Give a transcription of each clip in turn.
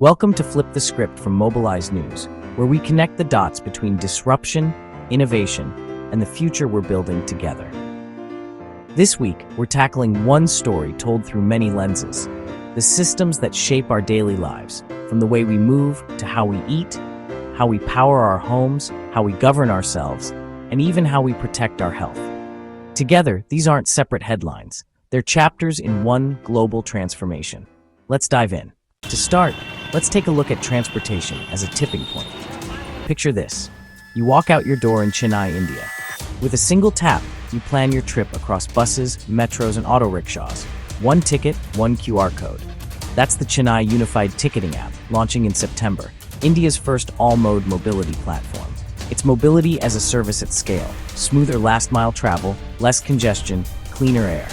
Welcome to Flip the Script from Mobilize News, where we connect the dots between disruption, innovation, and the future we're building together. This week, we're tackling one story told through many lenses: the systems that shape our daily lives, from the way we move to how we eat, how we power our homes, how we govern ourselves, and even how we protect our health. Together, these aren't separate headlines. They're chapters in one global transformation. Let's dive in. To start, let's take a look at transportation as a tipping point. Picture this. You walk out your door in Chennai, India. With a single tap, you plan your trip across buses, metros, and auto rickshaws. One ticket, one QR code. That's the Chennai Unified Ticketing app, launching in September, India's first all-mode mobility platform. It's mobility as a service at scale, smoother last-mile travel, less congestion, cleaner air.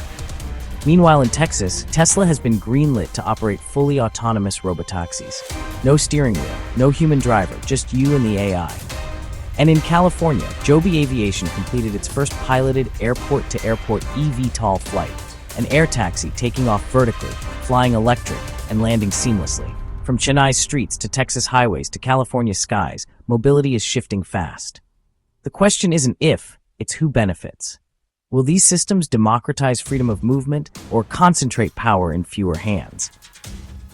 Meanwhile, in Texas, Tesla has been greenlit to operate fully autonomous robotaxis. No steering wheel, no human driver, just you and the AI. And in California, Joby Aviation completed its first piloted airport-to-airport eVTOL flight, an air taxi taking off vertically, flying electric, and landing seamlessly. From Chennai's streets to Texas highways to California skies, mobility is shifting fast. The question isn't if, it's who benefits. Will these systems democratize freedom of movement or concentrate power in fewer hands?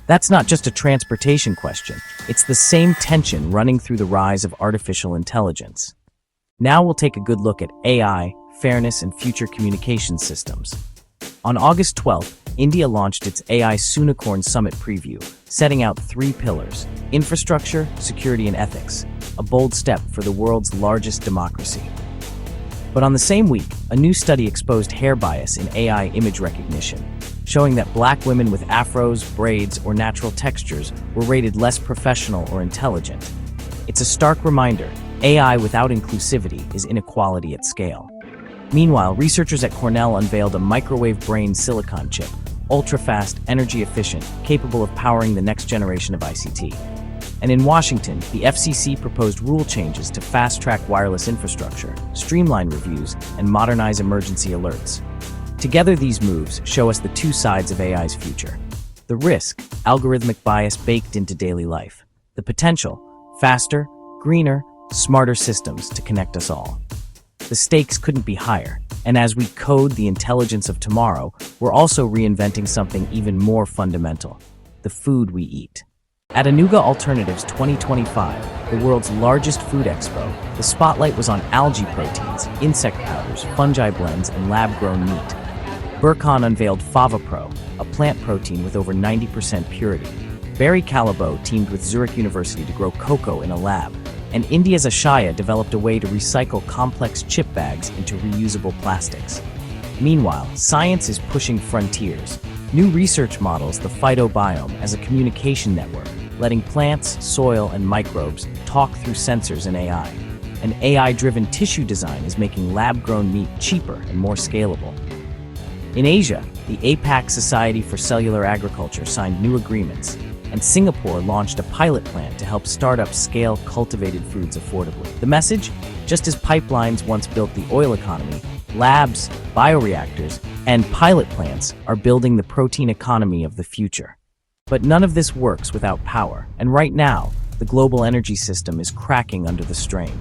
That's not just a transportation question, it's the same tension running through the rise of artificial intelligence. Now we'll take a good look at AI, fairness, and future communication systems. On August 12th, India launched its AI Soonicorn Summit preview, setting out 3 pillars: infrastructure, security, and ethics, a bold step for the world's largest democracy. But on the same week, a new study exposed hair bias in AI image recognition, showing that black women with afros, braids, or natural textures were rated less professional or intelligent. It's a stark reminder: AI without inclusivity is inequality at scale. Meanwhile, researchers at Cornell unveiled a microwave brain silicon chip, ultra-fast, energy-efficient, capable of powering the next generation of ICT. And in Washington, the FCC proposed rule changes to fast-track wireless infrastructure, streamline reviews, and modernize emergency alerts. Together, these moves show us the two sides of AI's future. The risk: algorithmic bias baked into daily life. The potential: faster, greener, smarter systems to connect us all. The stakes couldn't be higher, and as we code the intelligence of tomorrow, we're also reinventing something even more fundamental: the food we eat. At Anuga Alternatives 2025, the world's largest food expo, the spotlight was on algae proteins, insect powders, fungi blends, and lab-grown meat. Burcon unveiled Fava Pro, a plant protein with over 90% purity. Barry Callebaut teamed with Zurich University to grow cocoa in a lab, and India's Ashaya developed a way to recycle complex chip bags into reusable plastics. Meanwhile, science is pushing frontiers. New research models the phytobiome as a communication network, letting plants, soil, and microbes talk through sensors and AI. And AI-driven tissue design is making lab-grown meat cheaper and more scalable. In Asia, the APAC Society for Cellular Agriculture signed new agreements, and Singapore launched a pilot plant to help startups scale cultivated foods affordably. The message: just as pipelines once built the oil economy, labs, bioreactors, and pilot plants are building the protein economy of the future. But none of this works without power, and right now, the global energy system is cracking under the strain.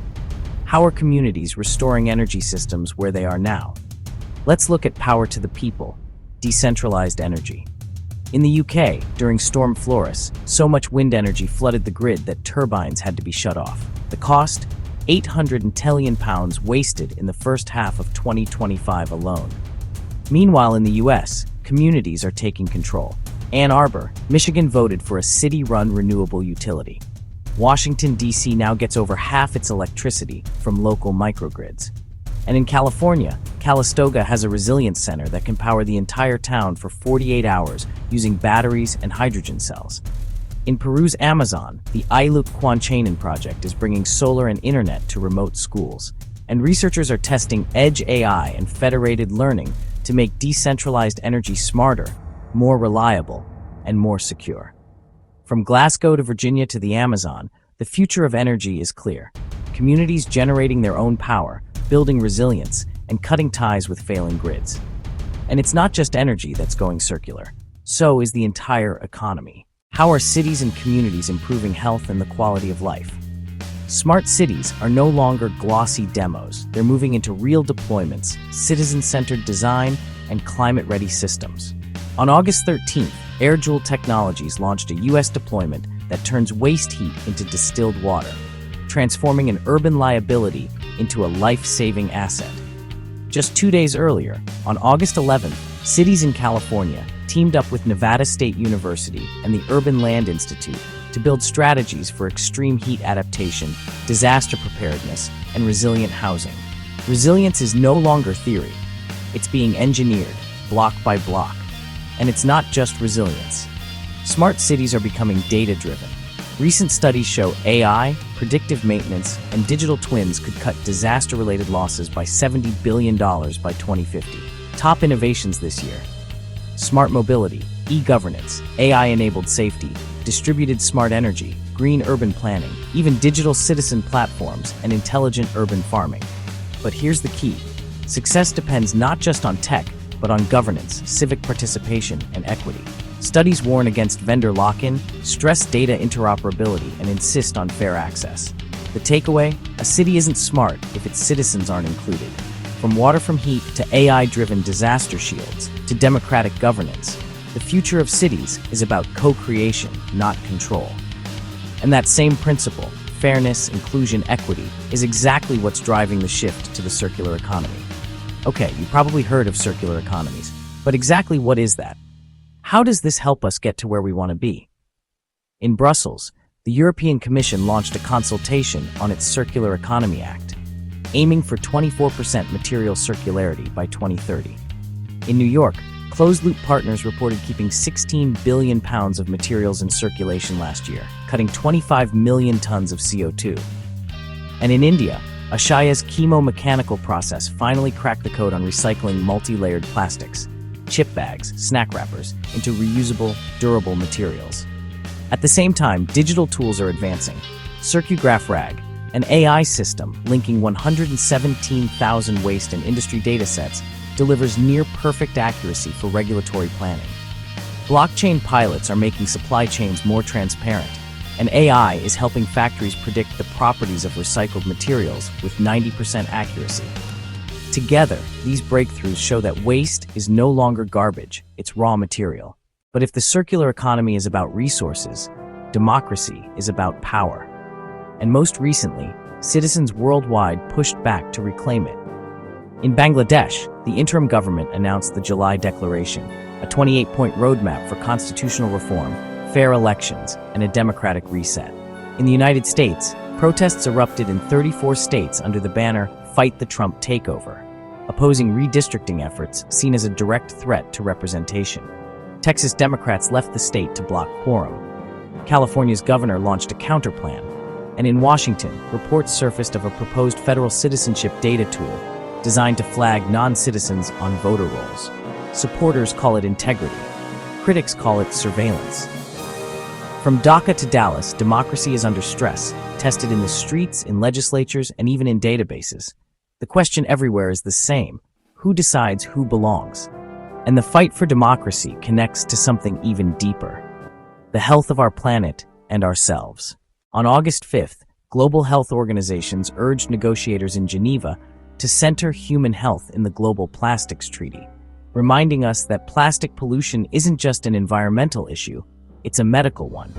How are communities restoring energy systems where they are now? Let's look at power to the people: decentralized energy. In the UK, during Storm Florence, so much wind energy flooded the grid that turbines had to be shut off. The cost? £810 million wasted in the first half of 2025 alone. Meanwhile, in the US, communities are taking control. Ann Arbor, Michigan voted for a city-run renewable utility. Washington, D.C. now gets over half its electricity from local microgrids. And in California, Calistoga has a resilience center that can power the entire town for 48 hours using batteries and hydrogen cells. In Peru's Amazon, the Iluk Quanchanan project is bringing solar and internet to remote schools. And researchers are testing edge AI and federated learning to make decentralized energy smarter, more reliable, and more secure. From Glasgow to Virginia to the Amazon, the future of energy is clear. Communities generating their own power, building resilience, and cutting ties with failing grids. And it's not just energy that's going circular. So is the entire economy. How are cities and communities improving health and the quality of life? Smart cities are no longer glossy demos. They're moving into real deployments, citizen-centered design, and climate-ready systems. On August 13th, AirJoule Technologies launched a U.S. deployment that turns waste heat into distilled water, transforming an urban liability into a life-saving asset. Just 2 days earlier, on August 11th, cities in California teamed up with Nevada State University and the Urban Land Institute to build strategies for extreme heat adaptation, disaster preparedness, and resilient housing. Resilience is no longer theory. It's being engineered, block by block. And it's not just resilience. Smart cities are becoming data-driven. Recent studies show AI, predictive maintenance, and digital twins could cut disaster-related losses by $70 billion by 2050. Top innovations this year: smart mobility, e-governance, AI-enabled safety, distributed smart energy, green urban planning, even digital citizen platforms, and intelligent urban farming. But here's the key. Success depends not just on tech, but on governance, civic participation, and equity. Studies warn against vendor lock-in, stress data interoperability, and insist on fair access. The takeaway? A city isn't smart if its citizens aren't included. From water from heat to AI-driven disaster shields to democratic governance, the future of cities is about co-creation, not control. And that same principle, fairness, inclusion, equity, is exactly what's driving the shift to the circular economy. Okay, you probably heard of circular economies, but exactly what is that? How does this help us get to where we want to be? In Brussels, the European Commission launched a consultation on its Circular Economy Act, aiming for 24% material circularity by 2030. In New York, closed-loop partners reported keeping 16 billion pounds of materials in circulation last year, cutting 25 million tons of CO2. And in India, Ashaya's chemomechanical process finally cracked the code on recycling multi-layered plastics, chip bags, snack wrappers, into reusable, durable materials. At the same time, digital tools are advancing. Circugraph RAG, an AI system linking 117,000 waste and industry datasets, delivers near-perfect accuracy for regulatory planning. Blockchain pilots are making supply chains more transparent, and AI is helping factories predict the properties of recycled materials with 90% accuracy. Together, these breakthroughs show that waste is no longer garbage, it's raw material. But if the circular economy is about resources, democracy is about power. And most recently, citizens worldwide pushed back to reclaim it. In Bangladesh, the interim government announced the July Declaration, a 28-point roadmap for constitutional reform, fair elections, and a democratic reset. In the United States, protests erupted in 34 states under the banner "Fight the Trump Takeover," opposing redistricting efforts seen as a direct threat to representation. Texas Democrats left the state to block quorum. California's governor launched a counterplan. And in Washington, reports surfaced of a proposed federal citizenship data tool designed to flag non-citizens on voter rolls. Supporters call it integrity. Critics call it surveillance. From Dhaka to Dallas, democracy is under stress, tested in the streets, in legislatures, and even in databases. The question everywhere is the same: who decides who belongs? And the fight for democracy connects to something even deeper: the health of our planet and ourselves. On August 5th, global health organizations urged negotiators in Geneva to center human health in the Global Plastics Treaty, reminding us that plastic pollution isn't just an environmental issue, it's a medical one.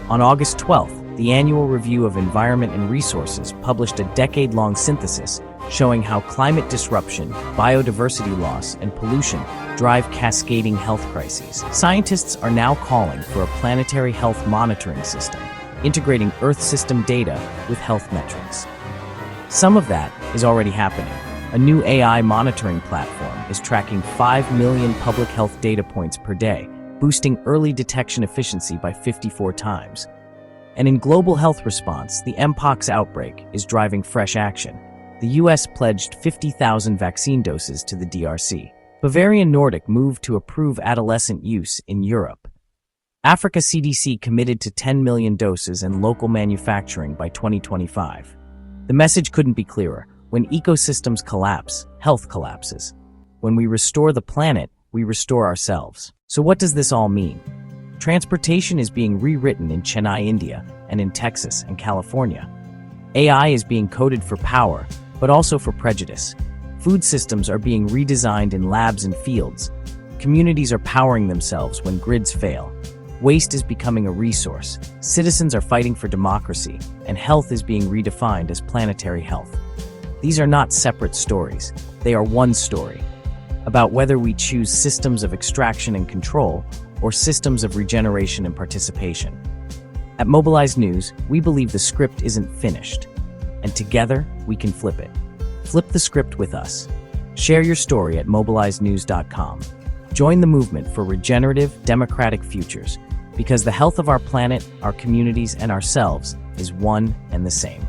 On August 12th, the Annual Review of Environment and Resources published a decade-long synthesis showing how climate disruption, biodiversity loss, and pollution drive cascading health crises. Scientists are now calling for a planetary health monitoring system, integrating Earth system data with health metrics. Some of that is already happening. A new AI monitoring platform is tracking 5 million public health data points per day, boosting early detection efficiency by 54 times. And in global health response, the Mpox outbreak is driving fresh action. The US pledged 50,000 vaccine doses to the DRC. Bavarian Nordic moved to approve adolescent use in Europe. Africa CDC committed to 10 million doses and local manufacturing by 2025. The message couldn't be clearer. When ecosystems collapse, health collapses. When we restore the planet, we restore ourselves. So what does this all mean? Transportation is being rewritten in Chennai, India, and in Texas and California. AI is being coded for power, but also for prejudice. Food systems are being redesigned in labs and fields. Communities are powering themselves when grids fail. Waste is becoming a resource. Citizens are fighting for democracy, and health is being redefined as planetary health. These are not separate stories. They are one story, about whether we choose systems of extraction and control or systems of regeneration and participation. At Mobilize News, we believe the script isn't finished, and together we can flip it. Flip the script with us. Share your story at mobilizenews.com. Join the movement for regenerative, democratic futures, because the health of our planet, our communities, and ourselves is one and the same.